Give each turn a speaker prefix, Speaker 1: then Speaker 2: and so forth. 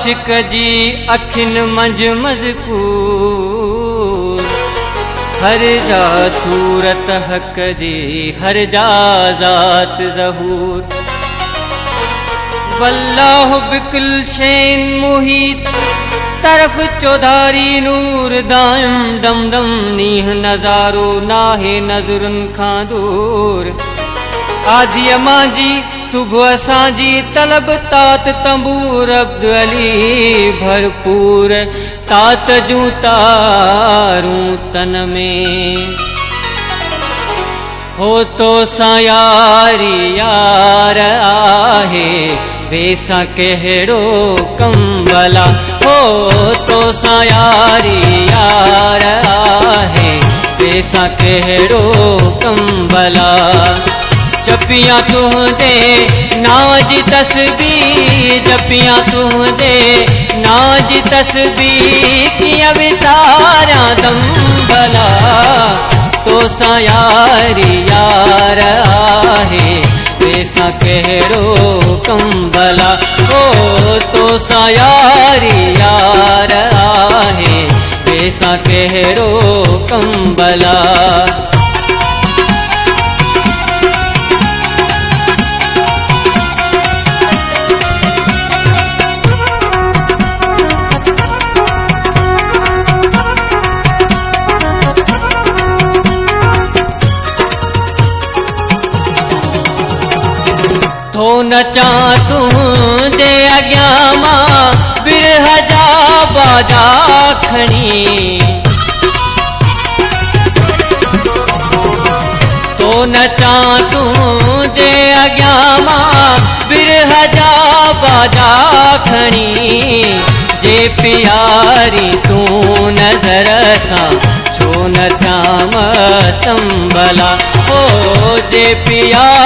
Speaker 1: आशिक जी अखिन मंझ मज़कूर हर जा सूरत हक जी हर जा ज़ात ज़हूर वल्लाह बिकुल शैन मुहीत तरफ चौधारी नूर दायम दम दम नीह नज़ारो नाहे नज़रुन खां दूर आदि मांजी सुबह सांजी तलब तात तंबूर अब्द अली भरपूर तात जूं तारूं तन में हो तो सां यारी यार आहे बेसा कहिड़ो कंबला हो तो सां यारी यार आहे बेसा कहिड़ो कंबला जपिया तुझे नाज तस्बीह जपिया तुझे नाज तस्बीह किया विसारा दम भला तो सां यारी यार आहे बेसा कहिड़ो कंबला ओ तो सां यारी यार आहे बेसा कहिड़ो कंबला तो नचा तुझे अॻियां मां बिरह जा बाजा खणी तो नचा तुझे अॻियां मां बिरह जा बाजा खणी जे प्यारी तूं नज़र सां छो न थियां संभला ओ जे प्यारी